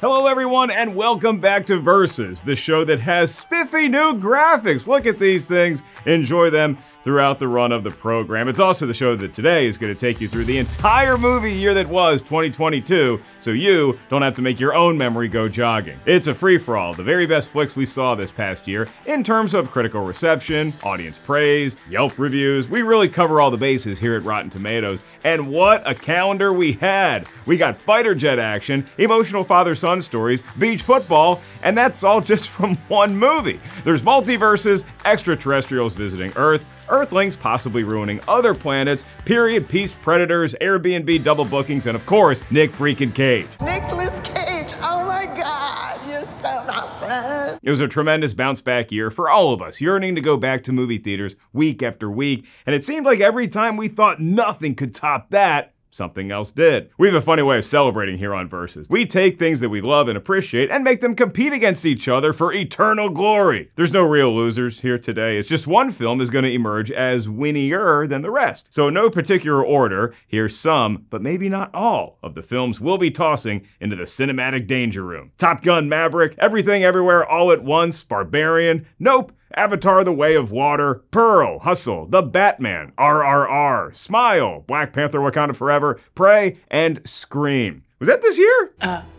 Hello everyone and welcome back to Versus, the show that has spiffy new graphics. Look at these things, enjoy them throughout the run of the program. It's also the show that today is going to take you through the entire movie year that was 2022, so you don't have to make your own memory go jogging. It's a free-for-all, the very best flicks we saw this past year in terms of critical reception, audience praise, Yelp reviews. We really cover all the bases here at Rotten Tomatoes, and what a calendar we had! We got fighter jet action, emotional father-son stories, beach football, and that's all just from one movie. There's multiverses, extraterrestrials visiting Earth, Earthlings possibly ruining other planets, period piece predators, Airbnb double bookings, and of course, Nick freaking Cage. Nicolas Cage, oh my God, you're so awesome. It was a tremendous bounce back year for all of us, yearning to go back to movie theaters week after week, and it seemed like every time we thought nothing could top that, something else did. We have a funny way of celebrating here on Versus. We take things that we love and appreciate and make them compete against each other for eternal glory. There's no real losers here today. It's just one film is going to emerge as winnier than the rest. So in no particular order, here's some, but maybe not all, of the films we'll be tossing into the cinematic danger room. Top Gun: Maverick, Everything Everywhere All at Once, Barbarian, Nope, Avatar: The Way of Water, Pearl, Hustle, The Batman, RRR, Smile, Black Panther: Wakanda Forever, Prey, and Scream. Was that this year?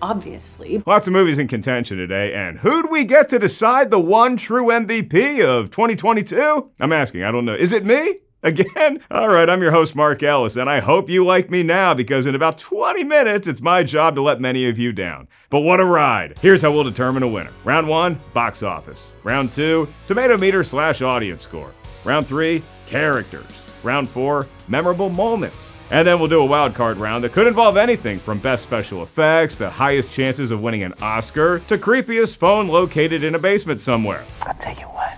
Obviously. Lots of movies in contention today, and who'd we get to decide the one true MVP of 2022? I'm asking, I don't know. Is it me? Again? All right, I'm your host, Mark Ellis, and I hope you like me now because in about 20 minutes, it's my job to let many of you down. But what a ride. Here's how we'll determine a winner. Round 1, box office. Round 2, Tomatometer/audience score. Round 3, characters. Round 4, memorable moments. And then we'll do a wildcard round that could involve anything from best special effects, to highest chances of winning an Oscar, to creepiest phone located in a basement somewhere. I'll tell you what,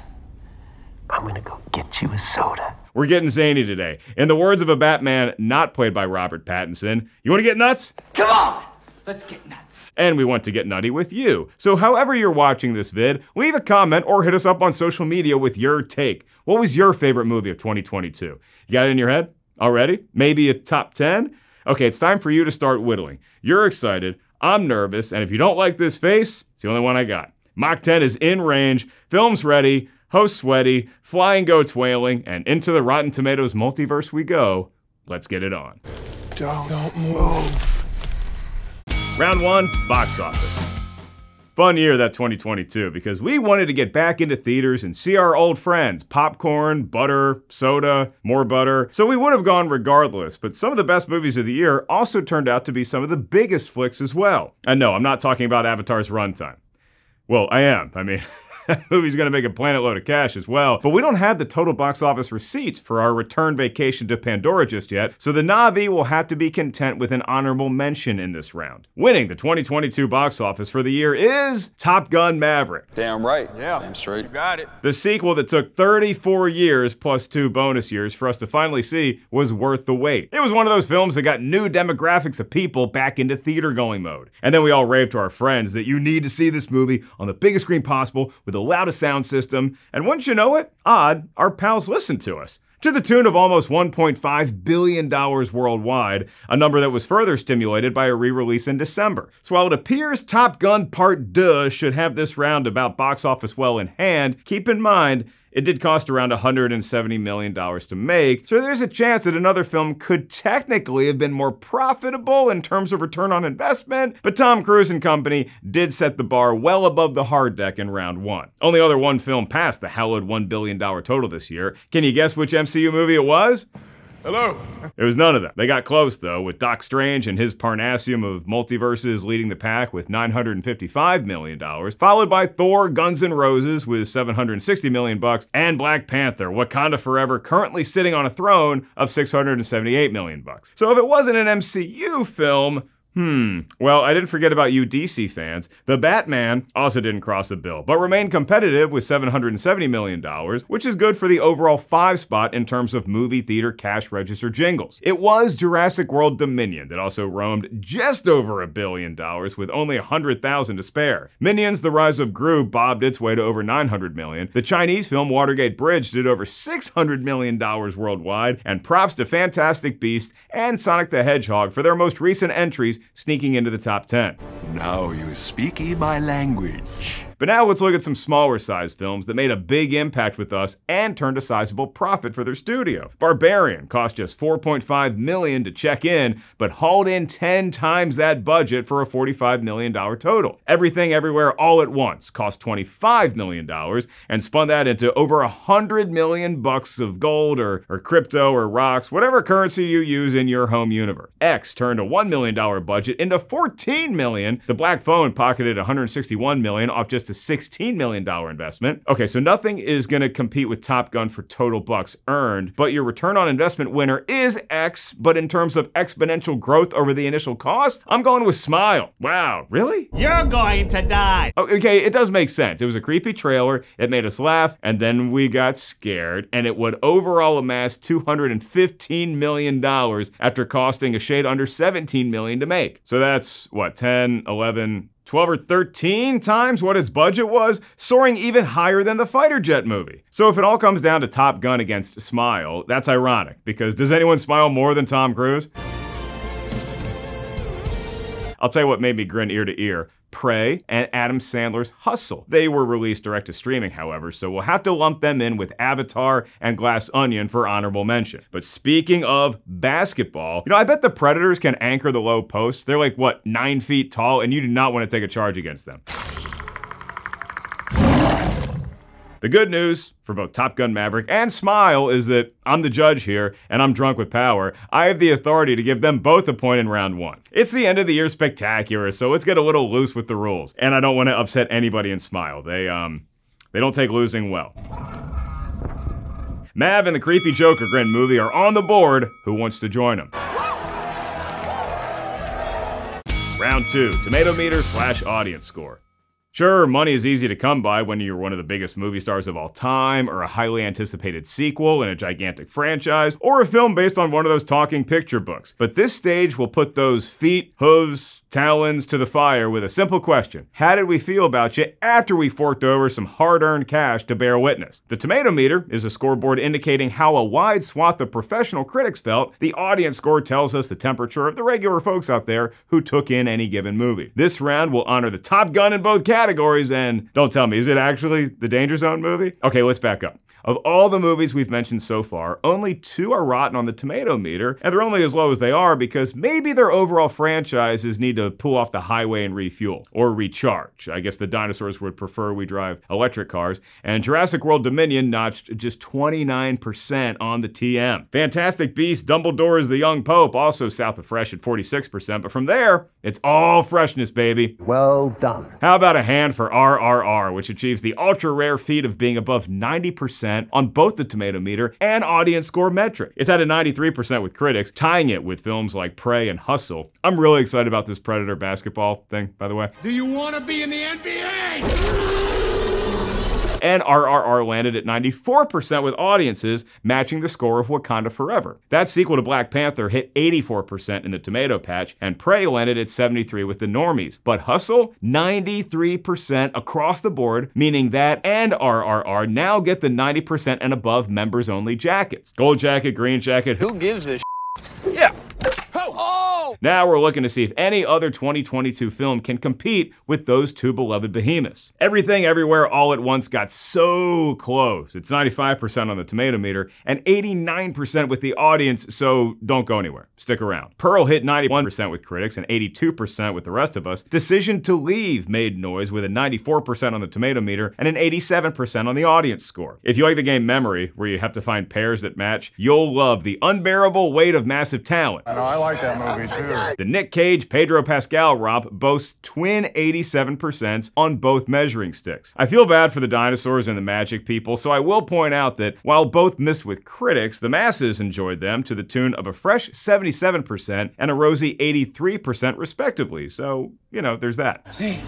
I'm gonna go get you a soda. We're getting zany today. In the words of a Batman not played by Robert Pattinson, you want to get nuts? Come on, let's get nuts. And we want to get nutty with you. So however you're watching this vid, leave a comment or hit us up on social media with your take. What was your favorite movie of 2022? You got it in your head already? Maybe a top 10? Okay, it's time for you to start whittling. You're excited, I'm nervous, and if you don't like this face, it's the only one I got. Mach 10 is in range, film's ready, host sweaty, flying goats wailing, and into the Rotten Tomatoes multiverse we go. Let's get it on. Don't move. Round 1, box office. Fun year that 2022 because we wanted to get back into theaters and see our old friends. Popcorn, butter, soda, more butter. So we would have gone regardless, but some of the best movies of the year also turned out to be some of the biggest flicks as well. And no, I'm not talking about Avatar's runtime. Well, I am. I mean, that movie's gonna make a planet load of cash as well, but we don't have the total box office receipts for our return vacation to Pandora just yet, so the Na'vi will have to be content with an honorable mention in this round. Winning the 2022 box office for the year is Top Gun: Maverick. Damn right. Yeah, Damn straight. you got it. The sequel that took 34 years plus 2 bonus years for us to finally see was worth the wait. It was one of those films that got new demographics of people back into theater going mode. And then we all raved to our friends that you need to see this movie on the biggest screen possible with the loudest sound system, and wouldn't you know it, odd, our pals listened to us. To the tune of almost $1.5 billion worldwide, a number that was further stimulated by a re-release in December. So while it appears Top Gun Part 2 should have this round about box office well in hand, keep in mind, it did cost around $170 million to make, so there's a chance that another film could technically have been more profitable in terms of return on investment, but Tom Cruise and company did set the bar well above the hard deck in round 1. Only other one film passed the hallowed $1 billion total this year. Can you guess which MCU movie it was? Hello. It was none of them. They got close though, with Doc Strange and his Parnassium of multiverses leading the pack with $955 million, followed by Thor: Guns N' Roses with $760 million, and Black Panther: Wakanda Forever currently sitting on a throne of $678 million. So if it wasn't an MCU film, well, I didn't forget about you DC fans. The Batman also didn't cross the bill, but remained competitive with $770 million, which is good for the overall 5 spot in terms of movie theater cash register jingles. It was Jurassic World Dominion that also roamed just over $1 billion with only $100,000 to spare. Minions: The Rise of Gru bobbed its way to over $900 million. The Chinese film Watergate Bridge did over $600 million worldwide, and props to Fantastic Beasts and Sonic the Hedgehog for their most recent entries sneaking into the top 10. Now you speaky my language. But now let's look at some smaller sized films that made a big impact with us and turned a sizable profit for their studio. Barbarian cost just $4.5 million to check in, but hauled in 10 times that budget for a $45 million total. Everything Everywhere All at Once cost $25 million and spun that into over $100 million bucks of gold or crypto or rocks, whatever currency you use in your home universe. X turned a $1 million budget into $14 million. The Black Phone pocketed $161 million off just a $16 million investment. Okay, so nothing is gonna compete with Top Gun for total bucks earned, but your return on investment winner is X, but in terms of exponential growth over the initial cost, I'm going with Smile. Wow, really? You're going to die. Okay, it does make sense. It was a creepy trailer, it made us laugh, and then we got scared, and it would overall amass $215 million after costing a shade under $17 million to make. So that's, what, 10, 11, 12 or 13 times what its budget was, soaring even higher than the fighter jet movie. So if it all comes down to Top Gun against Smile, that's ironic, because does anyone smile more than Tom Cruise? I'll tell you what made me grin ear to ear. Prey and Adam Sandler's Hustle. They were released direct to streaming, however, so we'll have to lump them in with Avatar and Glass Onion for honorable mention. But speaking of basketball, I bet the Predators can anchor the low post. They're like, what, 9 feet tall, and you do not want to take a charge against them. The good news for both Top Gun Maverick and Smile is that I'm the judge here, and I'm drunk with power. I have the authority to give them both a point in round 1. It's the end of the year spectacular, so let's get a little loose with the rules. And I don't want to upset anybody in Smile. They don't take losing well. Mav and the Creepy Joker Grin movie are on the board. Who wants to join them? Round 2, Tomatometer/audience score. Sure, money is easy to come by when you're one of the biggest movie stars of all time, or a highly anticipated sequel in a gigantic franchise, or a film based on one of those talking picture books. But this stage will put those feet, hooves, talons to the fire with a simple question. How did we feel about you after we forked over some hard-earned cash to bear witness? The Tomatometer is a scoreboard indicating how a wide swath of professional critics felt. The audience score tells us the temperature of the regular folks out there who took in any given movie. This round will honor the Top Gun in both categories, and don't tell me, is it actually the Danger Zone movie? Okay, let's back up. Of all the movies we've mentioned so far, only 2 are rotten on the Tomatometer, and they're only as low as they are because maybe their overall franchises need to pull off the highway and refuel, or recharge. I guess the dinosaurs would prefer we drive electric cars, and Jurassic World Dominion notched just 29% on the TM. Fantastic Beasts, Dumbledore is the Young Pope, also south of fresh at 46%, but from there, it's all freshness, baby. Well done. How about a hand for RRR, which achieves the ultra-rare feat of being above 90% on both the Tomatometer and audience score metric. It's at a 93% with critics, tying it with films like Prey and Hustle. I'm really excited about this Predator basketball thing, by the way. Do you want to be in the NBA? And RRR landed at 94% with audiences, matching the score of Wakanda Forever. That sequel to Black Panther hit 84% in the tomato patch, and Prey landed at 73% with the normies. But Hustle, 93% across the board, meaning that and RRR now get the 90% and above members-only jackets. Gold jacket, green jacket, Who gives a Yeah. Now we're looking to see if any other 2022 film can compete with those 2 beloved behemoths. Everything Everywhere All at Once got so close. It's 95% on the Tomatometer and 89% with the audience, so don't go anywhere. Stick around. Pearl hit 91% with critics and 82% with the rest of us. Decision to Leave made noise with a 94% on the Tomatometer and an 87% on the audience score. If you like the game Memory, where you have to find pairs that match, you'll love The Unbearable Weight of Massive Talent. I like that movie too. The Nick Cage, Pedro Pascal romp boasts twin 87% on both measuring sticks. I feel bad for the dinosaurs and the magic people, so I will point out that while both missed with critics, the masses enjoyed them to the tune of a fresh 77% and a rosy 83% respectively. So, there's that. See,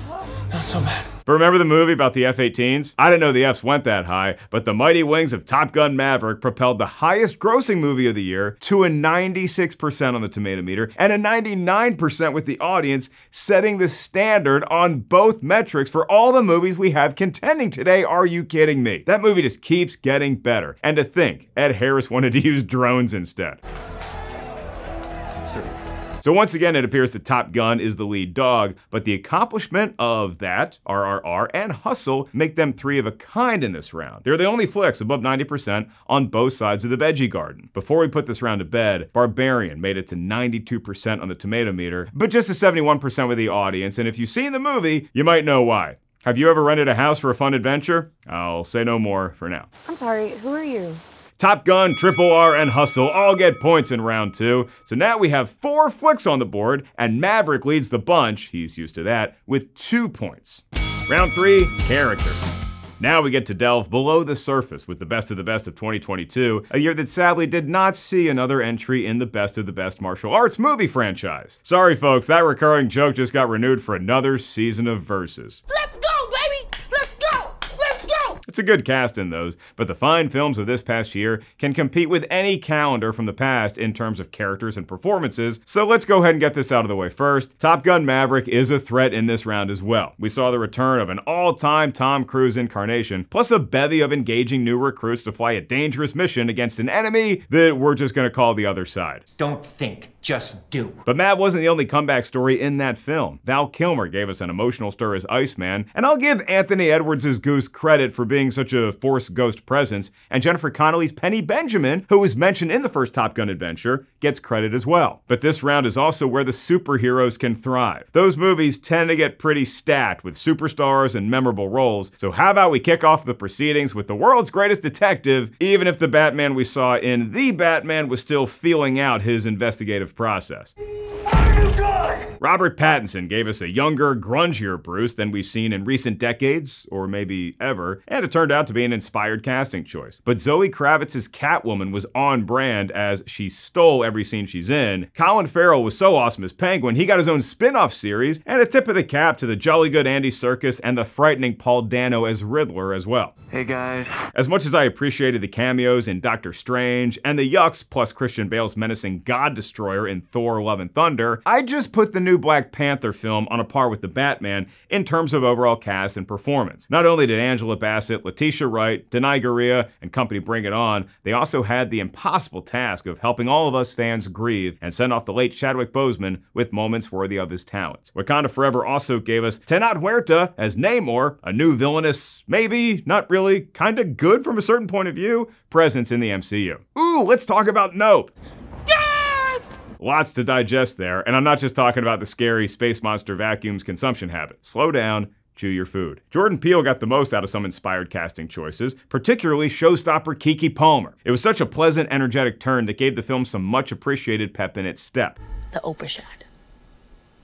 not so bad. But remember the movie about the F-18s? I didn't know the Fs went that high, but the mighty wings of Top Gun Maverick propelled the highest grossing movie of the year to a 96% on the Tomatometer and a 99% with the audience, setting the standard on both metrics for all the movies we have contending today. Are you kidding me? That movie just keeps getting better. And to think, Ed Harris wanted to use drones instead. So once again, it appears that Top Gun is the lead dog, but the accomplishment of that, RRR, and Hustle make them three of a kind in this round. They're the only flicks above 90% on both sides of the veggie garden. Before we put this round to bed, Barbarian made it to 92% on the Tomatometer, but just to 71% with the audience, and if you've seen the movie, you might know why. Have you ever rented a house for a fun adventure? I'll say no more for now. I'm sorry, who are you? Top Gun, Triple R, and Hustle all get points in round 2. So now we have 4 flicks on the board, and Maverick leads the bunch, he's used to that, with 2 points. Round 3, character. Now we get to delve below the surface with the best of 2022, a year that sadly did not see another entry in the best of the best martial arts movie franchise. Sorry folks, that recurring joke just got renewed for another season of Versus. Let's go, baby! Let's go! Let's go! It's a good cast in those, but the fine films of this past year can compete with any calendar from the past in terms of characters and performances, so let's go ahead and get this out of the way first. Top Gun Maverick is a threat in this round as well. We saw the return of an all-time Tom Cruise incarnation, plus a bevy of engaging new recruits to fly a dangerous mission against an enemy that we're just gonna call the other side. Don't think, just do. But Mav wasn't the only comeback story in that film. Val Kilmer gave us an emotional stir as Iceman, and I'll give Anthony Edwards' Goose credit for being such a Force Ghost presence, and Jennifer Connelly's Penny Benjamin, who was mentioned in the first Top Gun adventure, gets credit as well. But this round is also where the superheroes can thrive. Those movies tend to get pretty stacked with superstars and memorable roles, so how about we kick off the proceedings with the world's greatest detective, even if the Batman we saw in The Batman was still feeling out his investigative process. Robert Pattinson gave us a younger, grungier Bruce than we've seen in recent decades, or maybe ever, and it turned out to be an inspired casting choice. But Zoe Kravitz's Catwoman was on brand as she stole every scene she's in. Colin Farrell was so awesome as Penguin, he got his own spin-off series, and a tip of the cap to the jolly good Andy Serkis and the frightening Paul Dano as Riddler as well. Hey guys. As much as I appreciated the cameos in Doctor Strange and the Yucks plus Christian Bale's menacing God Destroyer in Thor: Love and Thunder, I just put the new Black Panther film on a par with the Batman in terms of overall cast and performance. Not only did Angela Bassett, Letitia Wright, Denai Guerrilla, and company bring it on, they also had the impossible task of helping all of us fans grieve and send off the late Chadwick Boseman with moments worthy of his talents. Wakanda Forever also gave us Tenoch Huerta as Namor, a new villainous, maybe, not really, kinda good from a certain point of view, presence in the MCU. Ooh, let's talk about Nope. Lots to digest there, and I'm not just talking about the scary space monster vacuum's consumption habit. Slow down, chew your food. Jordan Peele got the most out of some inspired casting choices, particularly showstopper Keke Palmer. It was such a pleasant, energetic turn that gave the film some much appreciated pep in its step. The Oprah shot.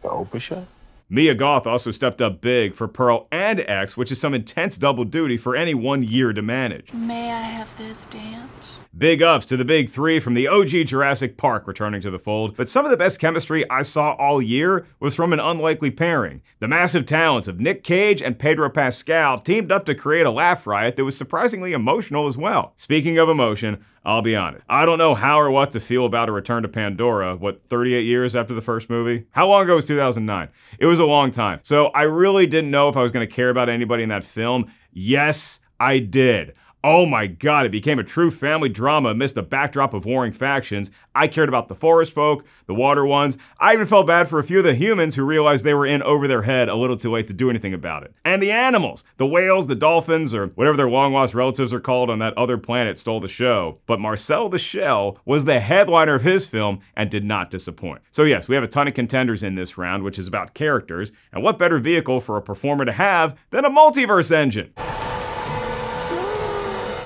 The Oprah shot? Mia Goth also stepped up big for Pearl and X, which is some intense double duty for any 1 year to manage. May I have this dance? Big ups to the big 3 from the OG Jurassic Park returning to the fold, but some of the best chemistry I saw all year was from an unlikely pairing. The massive talents of Nick Cage and Pedro Pascal teamed up to create a laugh riot that was surprisingly emotional as well. Speaking of emotion, I'll be honest, I don't know how or what to feel about A Return to Pandora, 38 years after the first movie? How long ago was 2009? It was a long time. So I really didn't know if I was gonna care about anybody in that film. Yes, I did. Oh my god, it became a true family drama amidst a backdrop of warring factions. I cared about the forest folk, the water ones. I even felt bad for a few of the humans who realized they were in over their head a little too late to do anything about it. And the animals, the whales, the dolphins, or whatever their long-lost relatives are called on that other planet stole the show. But Marcel the Shell was the headliner of his film and did not disappoint. So yes, we have a ton of contenders in this round, which is about characters, and what better vehicle for a performer to have than a multiverse engine?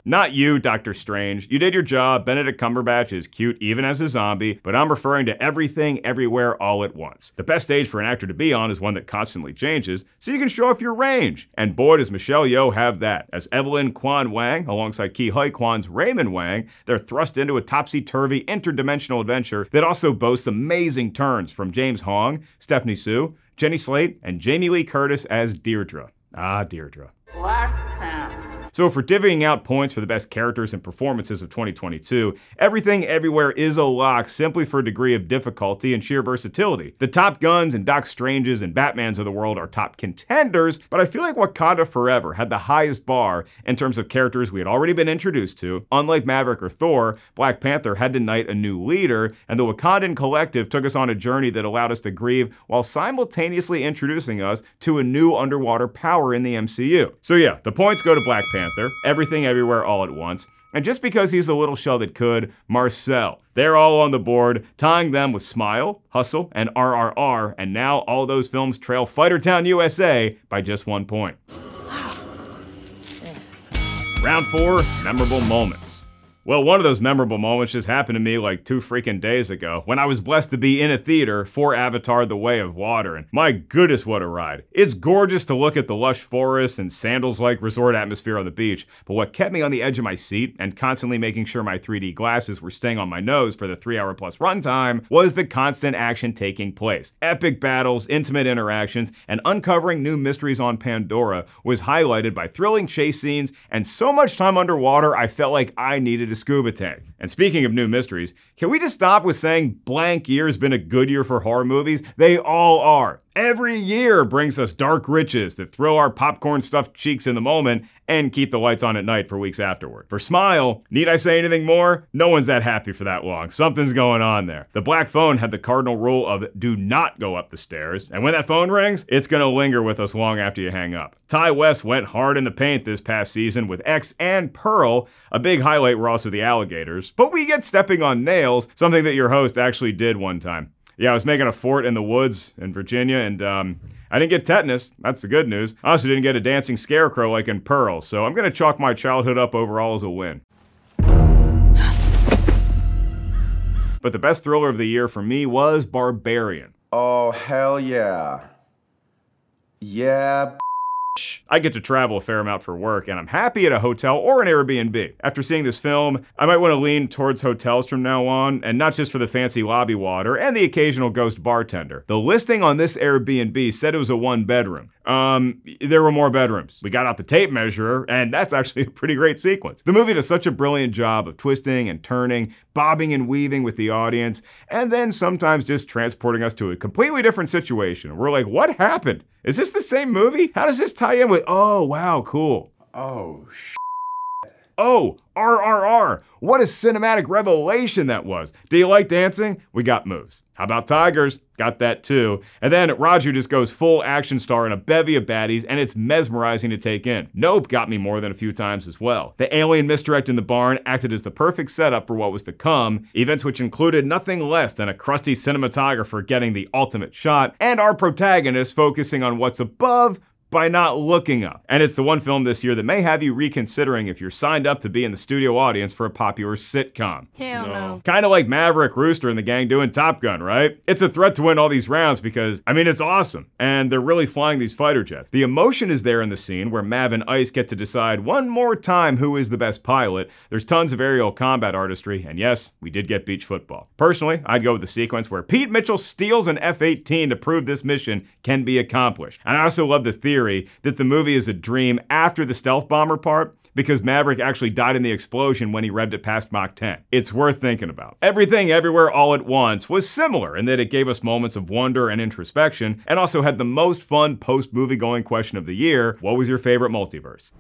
Not you, Doctor Strange. You did your job. Benedict Cumberbatch is cute even as a zombie, but I'm referring to everything, everywhere, all at once. The best stage for an actor to be on is one that constantly changes, so you can show off your range. And boy, does Michelle Yeoh have that. As Evelyn Kwan Wang, alongside Ke Huy Quan's Raymond Wang, they're thrust into a topsy-turvy, interdimensional adventure that also boasts amazing turns from James Hong, Stephanie Hsu, Jenny Slate, and Jamie Lee Curtis as Deirdre. Ah, Deirdre. Black Panther. So for divvying out points for the best characters and performances of 2022, Everything Everywhere is a lock simply for a degree of difficulty and sheer versatility. The Top Guns and Doc Stranges and Batmans of the world are top contenders, but I feel like Wakanda Forever had the highest bar in terms of characters we had already been introduced to. Unlike Maverick or Thor, Black Panther had to knight a new leader, and the Wakandan collective took us on a journey that allowed us to grieve while simultaneously introducing us to a new underwater power in the MCU. So yeah, the points go to Black Panther, Everything Everywhere All at Once, and just because he's the little shell that could, Marcel. They're all on the board, tying them with Smile, Hustle, and RRR, and now all those films trail Fightertown USA by just 1 point. Round 4, memorable moments. Well, one of those memorable moments just happened to me like 2 freaking days ago when I was blessed to be in a theater for Avatar: The Way of Water, and my goodness, what a ride. It's gorgeous to look at the lush forests and sandals-like resort atmosphere on the beach, but what kept me on the edge of my seat and constantly making sure my 3D glasses were staying on my nose for the 3-hour-plus runtime was the constant action taking place. Epic battles, intimate interactions, and uncovering new mysteries on Pandora was highlighted by thrilling chase scenes and so much time underwater I felt like I needed to scuba tank. And speaking of new mysteries, can we just stop with saying blank year has been a good year for horror movies? They all are. Every year brings us dark riches that thrill our popcorn-stuffed cheeks in the moment and keep the lights on at night for weeks afterward. For Smile, need I say anything more? No one's that happy for that long. Something's going on there. The black phone had the cardinal rule of do not go up the stairs, and when that phone rings, it's gonna linger with us long after you hang up. Ty West went hard in the paint this past season with X and Pearl. A big highlight were also the alligators, but we get stepping on nails, something that your host actually did one time. Yeah, I was making a fort in the woods in Virginia, and I didn't get tetanus. That's the good news. I also didn't get a dancing scarecrow like in Pearl, so I'm gonna chalk my childhood up overall as a win. But the best thriller of the year for me was Barbarian. Oh, hell yeah. Yeah, I get to travel a fair amount for work, and I'm happy at a hotel or an Airbnb. After seeing this film, I might want to lean towards hotels from now on, and not just for the fancy lobby water and the occasional ghost bartender. The listing on this Airbnb said it was a 1-bedroom. There were more bedrooms. We got out the tape measure, and that's actually a pretty great sequence. The movie does such a brilliant job of twisting and turning, bobbing and weaving with the audience, and then sometimes just transporting us to a completely different situation. We're like, what happened? Is this the same movie? How does this tie in with, oh, wow, cool. Oh, Oh, RRR. What a cinematic revelation that was. Do you like dancing? We got moves. How about tigers? Got that too. And then Raju just goes full action star in a bevy of baddies, and it's mesmerizing to take in. Nope got me more than a few times as well. The alien misdirect in the barn acted as the perfect setup for what was to come, events which included nothing less than a crusty cinematographer getting the ultimate shot, and our protagonist focusing on what's above by not looking up. And it's the one film this year that may have you reconsidering if you're signed up to be in the studio audience for a popular sitcom. Hell no. Kinda like Maverick, Rooster, and the gang doing Top Gun, right? It's a threat to win all these rounds because, I mean, it's awesome. And they're really flying these fighter jets. The emotion is there in the scene where Mav and Ice get to decide one more time who is the best pilot. There's tons of aerial combat artistry, and yes, we did get beach football. Personally, I'd go with the sequence where Pete Mitchell steals an F-18 to prove this mission can be accomplished. And I also love the theory that the movie is a dream after the stealth bomber part, because Maverick actually died in the explosion when he revved it past Mach 10. It's worth thinking about. Everything Everywhere All at Once was similar in that it gave us moments of wonder and introspection, and also had the most fun post-movie going question of the year: what was your favorite multiverse?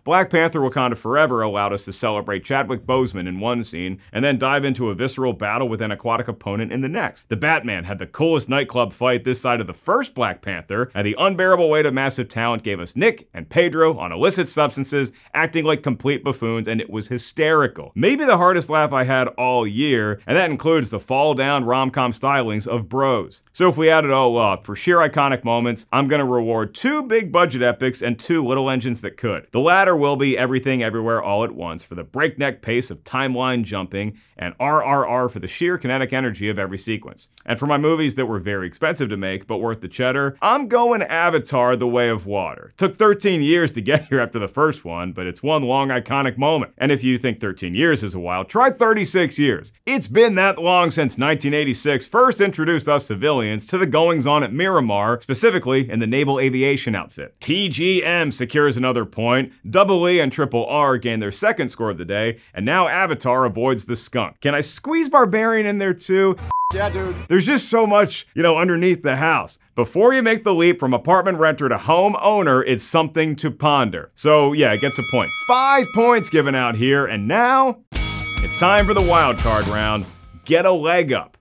Black Panther: Wakanda Forever allowed us to celebrate Chadwick Boseman in one scene, and then dive into a visceral battle with an aquatic opponent in the next. The Batman had the coolest nightclub fight this side of the first Black Panther, and the unbearable weight of massive talent gave us Nick and Pedro on illicit substances, acting like complete buffoons, and it was hysterical. Maybe the hardest laugh I had all year, and that includes the fall-down rom-com stylings of Bros. So if we add it all up, for sheer iconic moments, I'm gonna reward 2 big budget epics and 2 little engines that could. The latter will be Everything Everywhere All at Once for the breakneck pace of timeline jumping, and RRR for the sheer kinetic energy of every sequence. And for my movies that were very expensive to make but worth the cheddar, I'm going Avatar: The Way of Water. Took 13 years to get here after the first one, but it's one long iconic moment. And if you think 13 years is a while, try 36 years. It's been that long since 1986 first introduced us civilians to the goings-on at Miramar, specifically in the Naval Aviation outfit. TGM secures another point, Double E and Triple R gain their second score of the day, and now Avatar avoids the skunk. Can I squeeze Barbarian in there too? Yeah, dude. There's just so much, underneath the house. Before you make the leap from apartment renter to home owner, it's something to ponder. So yeah, it gets a point. 5 points given out here, and now it's time for the wildcard round. Get a leg up.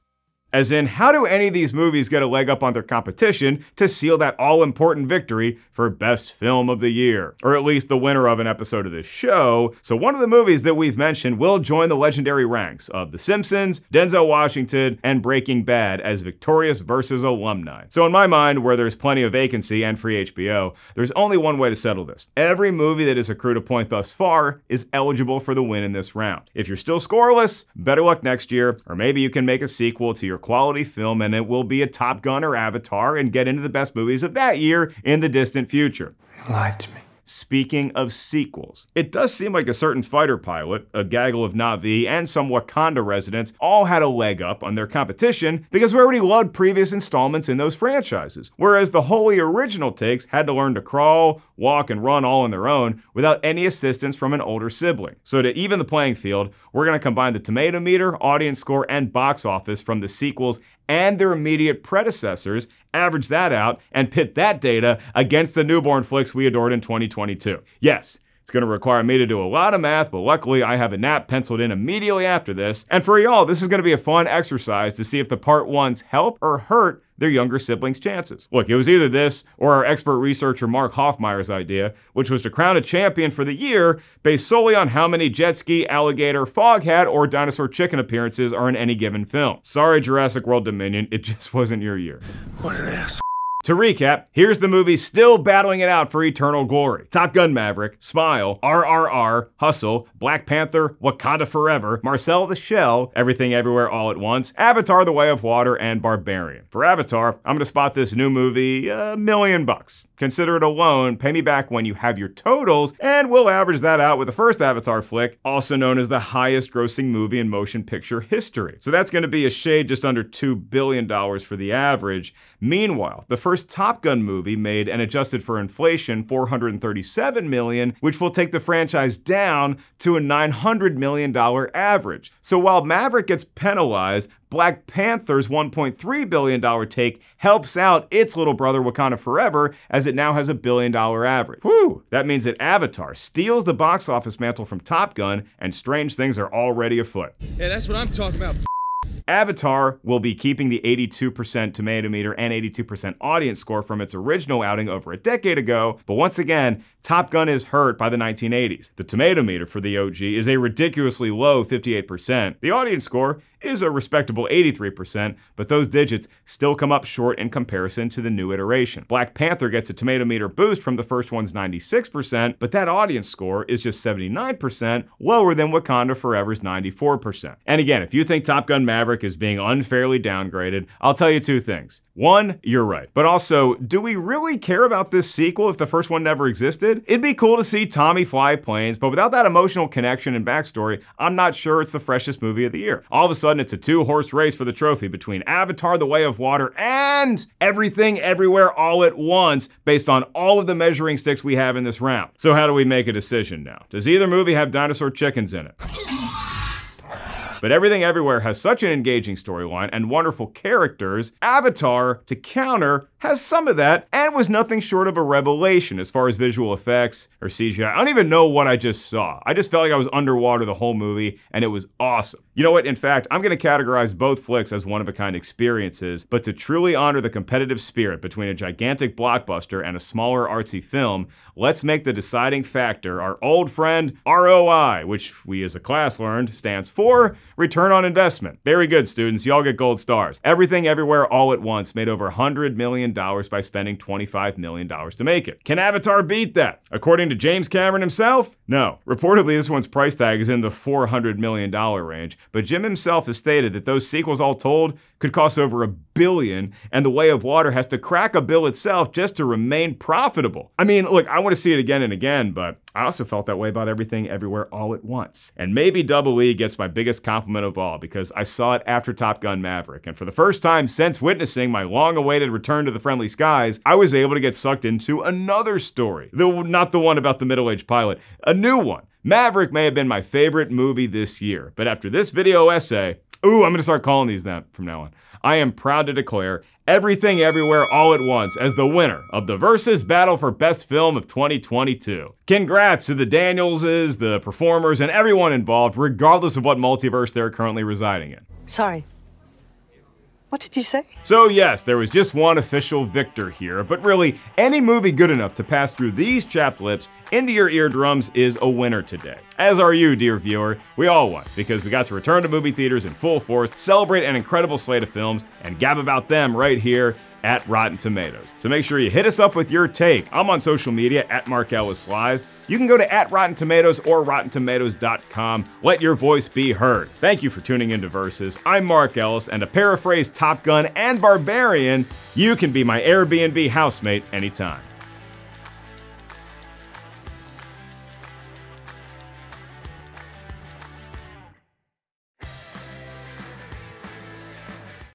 As in, how do any of these movies get a leg up on their competition to seal that all-important victory for Best Film of the Year? Or at least the winner of an episode of this show. So one of the movies that we've mentioned will join the legendary ranks of The Simpsons, Denzel Washington, and Breaking Bad as victorious versus alumni. So in my mind, where there's plenty of vacancy and free HBO, there's only one way to settle this. Every movie that has accrued a point thus far is eligible for the win in this round. If you're still scoreless, better luck next year, or maybe you can make a sequel to your quality film and it will be a Top Gun or Avatar and get into the best movies of that year in the distant future. You lied to me. Speaking of sequels, it does seem like a certain fighter pilot, a gaggle of Na'vi, and some Wakanda residents all had a leg up on their competition because we already loved previous installments in those franchises, whereas the wholly original takes had to learn to crawl, walk, and run all on their own without any assistance from an older sibling. So to even the playing field, we're going to combine the Tomatometer, audience score, and box office from the sequels and their immediate predecessors, average that out, and pit that data against the newborn flicks we adored in 2022. Yes, it's going to require me to do a lot of math, but luckily I have a nap penciled in immediately after this. And for y'all, this is going to be a fun exercise to see if the part ones help or hurt their younger siblings' chances. Look, it was either this or our expert researcher Mark Hoffmeyer's idea, which was to crown a champion for the year based solely on how many jet ski, alligator, foghat, or dinosaur chicken appearances are in any given film. Sorry, Jurassic World Dominion, it just wasn't your year. What an ass. To recap, here's the movie still battling it out for eternal glory. Top Gun Maverick, Smile, RRR, Hustle, Black Panther, Wakanda Forever, Marcel the Shell, Everything Everywhere All at Once, Avatar: The Way of Water, and Barbarian. For Avatar, I'm gonna spot this new movie $1 million. Consider it a loan, pay me back when you have your totals, and we'll average that out with the first Avatar flick, also known as the highest grossing movie in motion picture history. So that's gonna be a shade just under $2 billion for the average. Meanwhile, the first Top Gun movie made and adjusted for inflation $437 million, which will take the franchise down to a $900 million average. So while Maverick gets penalized, Black Panther's $1.3 billion take helps out its little brother Wakanda Forever, as it now has a $1 billion average. Whew! That means that Avatar steals the box office mantle from Top Gun, and strange things are already afoot. Yeah, that's what I'm talking about. Avatar will be keeping the 82% Tomatometer and 82% audience score from its original outing over a decade ago, but once again, Top Gun is hurt by the 1980s. The Tomatometer for the OG is a ridiculously low 58%. The audience score is a respectable 83%, but those digits still come up short in comparison to the new iteration. Black Panther gets a Tomatometer boost from the first one's 96%, but that audience score is just 79%, lower than Wakanda Forever's 94%. And again, if you think Top Gun Maverick is being unfairly downgraded, I'll tell you two things. One, you're right. But also, do we really care about this sequel if the first one never existed? It'd be cool to see Tommy fly planes, but without that emotional connection and backstory, I'm not sure it's the freshest movie of the year. All of a sudden, it's a two-horse race for the trophy between Avatar: The Way of Water and Everything Everywhere All at Once, based on all of the measuring sticks we have in this round. So how do we make a decision now? Does either movie have dinosaur chickens in it? But Everything Everywhere has such an engaging storyline and wonderful characters. Avatar, to counter, has some of that and was nothing short of a revelation as far as visual effects or CGI. I don't even know what I just saw. I just felt like I was underwater the whole movie, and it was awesome. You know what? In fact, I'm gonna categorize both flicks as one-of-a-kind experiences, but to truly honor the competitive spirit between a gigantic blockbuster and a smaller artsy film, let's make the deciding factor our old friend ROI, which we as a class learned stands for Return on Investment. Very good, students. Y'all get gold stars. Everything Everywhere All at Once made over $100 million million by spending $25 million to make it. Can Avatar beat that? According to James Cameron himself, no. Reportedly, this one's price tag is in the $400 million range, but Jim himself has stated that those sequels all told could cost over $1 billion, and The Way of Water has to crack a bill itself just to remain profitable. I mean, look, I want to see it again and again, but I also felt that way about Everything Everywhere All at Once. And maybe Double E gets my biggest compliment of all, because I saw it after Top Gun Maverick, and for the first time since witnessing my long-awaited return to the friendly skies, I was able to get sucked into another story. Not the one about the middle-aged pilot, a new one. Maverick may have been my favorite movie this year, but after this video essay, I'm gonna start calling these that from now on. I am proud to declare Everything Everywhere All at Once as the winner of the Versus Battle for Best Film of 2022. Congrats to the Danielses, the performers, and everyone involved, regardless of what multiverse they're currently residing in. Sorry. What did you say? So yes, there was just one official victor here, but really, any movie good enough to pass through these chapped lips into your eardrums is a winner today. As are you, dear viewer. We all won, because we got to return to movie theaters in full force, celebrate an incredible slate of films, and gab about them right here at Rotten Tomatoes. So make sure you hit us up with your take. I'm on social media at Mark Ellis Live. You can go to Rotten Tomatoes or RottenTomatoes.com. Let your voice be heard. Thank you for tuning into Versus. I'm Mark Ellis, and to paraphrase Top Gun and Barbarian, you can be my Airbnb housemate anytime.